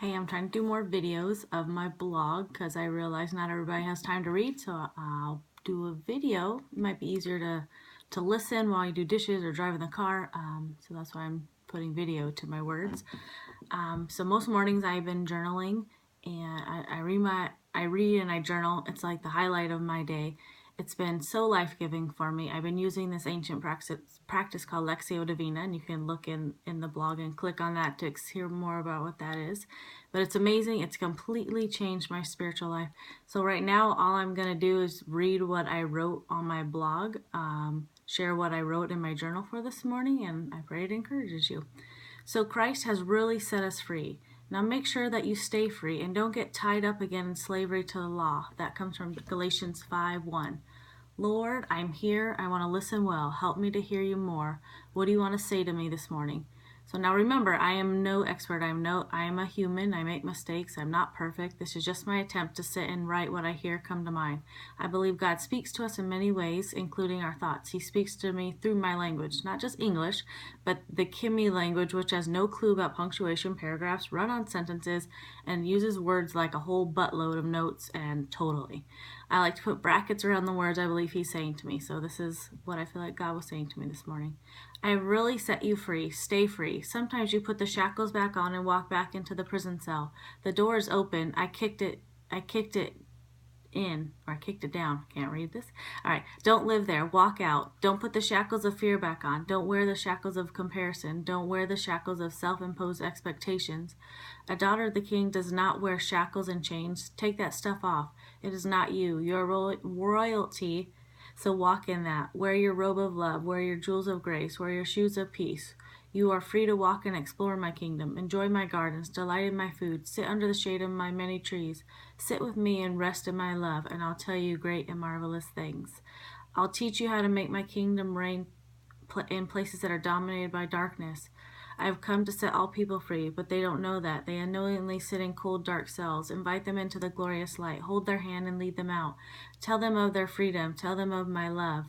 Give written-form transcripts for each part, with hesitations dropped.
Hey, I'm trying to do more videos of my blog because I realize not everybody has time to read, so I'll do a video. It might be easier to listen while you do dishes or drive in the car, so that's why I'm putting video to my words. So most mornings I've been journaling, and I read and I journal. It's like the highlight of my day. It's been so life-giving for me. I've been using this ancient practice called Lectio Divina, and you can look in the blog and click on that to hear more about what that is. But it's amazing. It's completely changed my spiritual life. So right now, all I'm going to do is read what I wrote on my blog, share what I wrote in my journal for this morning, and I pray it encourages you. So Christ has really set us free. Now make sure that you stay free and don't get tied up again in slavery to the law. That comes from Galatians 5:1. Lord, I'm here. I want to listen well. Help me to hear you more. What do you want to say to me this morning? So now remember, I am no expert. I am a human. I make mistakes. I'm not perfect. This is just my attempt to sit and write what I hear come to mind. I believe God speaks to us in many ways, including our thoughts. He speaks to me through my language, not just English, but the Kimi language, which has no clue about punctuation, paragraphs, run-on sentences, and uses words like a whole buttload of notes and totally. I like to put brackets around the words I believe he's saying to me. So this is what I feel like God was saying to me this morning. I really set you free. Stay free. Sometimes you put the shackles back on and walk back into the prison cell. The door is open. I kicked it in, or I kicked it down. Can't read this. All right. Don't live there. Walk out. Don't put the shackles of fear back on. Don't wear the shackles of comparison. Don't wear the shackles of self-imposed expectations. A daughter of the King does not wear shackles and chains. Take that stuff off. It is not you. You're royalty. So walk in that. Wear your robe of love. Wear your jewels of grace. Wear your shoes of peace. You are free to walk and explore my kingdom. Enjoy my gardens. Delight in my food. Sit under the shade of my many trees. Sit with me and rest in my love, and I'll tell you great and marvelous things. I'll teach you how to make my kingdom reign in places that are dominated by darkness. I have come to set all people free, but they don't know that. They unknowingly sit in cold, dark cells. Invite them into the glorious light. Hold their hand and lead them out. Tell them of their freedom. Tell them of my love.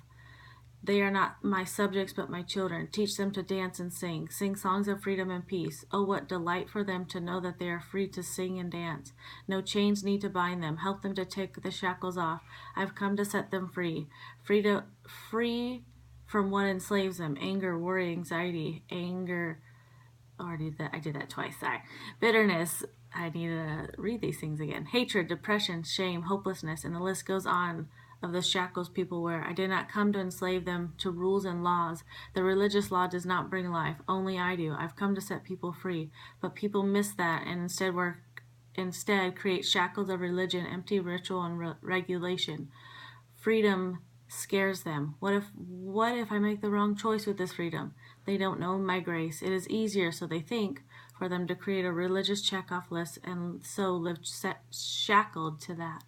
They are not my subjects, but my children. Teach them to dance and sing. Sing songs of freedom and peace. Oh, what delight for them to know that they are free to sing and dance. No chains need to bind them. Help them to take the shackles off. I've come to set them free. Free from what enslaves them. Anger, worry, anxiety. I did that twice. Sorry. Bitterness. I need to read these things again. Hatred, depression, shame, hopelessness, and the list goes on of the shackles people wear. I did not come to enslave them to rules and laws. The religious law does not bring life. Only I do. I've come to set people free. But people miss that and instead create shackles of religion, empty ritual, and regulation. Freedom scares them. What if I make the wrong choice with this freedom? They don't know my grace. It is easier, so they think, for them to create a religious checkoff list and so live shackled to that.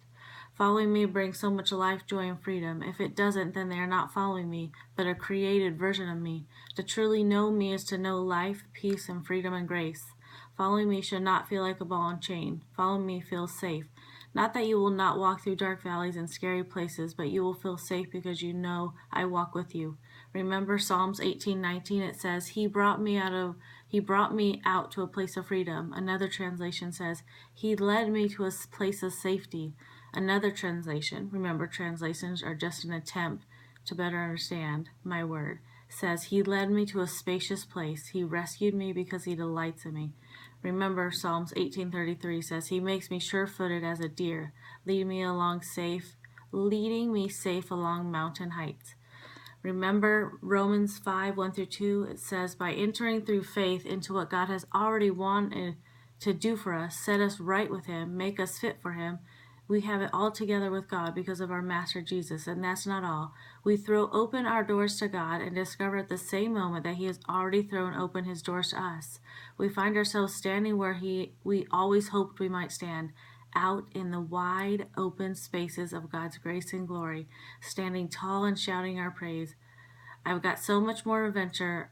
Following me brings so much life, joy, and freedom. If it doesn't, then they are not following me, but a created version of me. To truly know me is to know life, peace, and freedom and grace. Following me should not feel like a ball and chain. Following me feels safe. Not that you will not walk through dark valleys and scary places, but you will feel safe because you know I walk with you. Remember Psalms 18:19. It says, He brought me out to a place of freedom. Another translation says, He led me to a place of safety. Another translation, remember translations are just an attempt to better understand my word, says, He led me to a spacious place. He rescued me because He delights in me. Remember Psalms 18:33 says, He makes me sure-footed as a deer, leading me safe along mountain heights. Remember Romans 5:1-2, it says, by entering through faith into what God has already wanted to do for us, set us right with Him, make us fit for Him, we have it all together with God because of our Master Jesus. And that's not all. We throw open our doors to God and discover at the same moment that He has already thrown open His doors to us. We find ourselves standing where we always hoped we might stand, out in the wide open spaces of God's grace and glory, standing tall and shouting our praise. I've got so much more adventure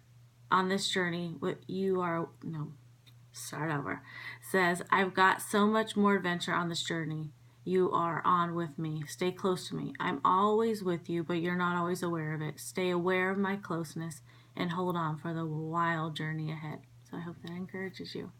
on this journey. Says, I've got so much more adventure on this journey you are on with me. Stay close to me. I'm always with you, but you're not always aware of it. Stay aware of my closeness and hold on for the wild journey ahead. So I hope that encourages you.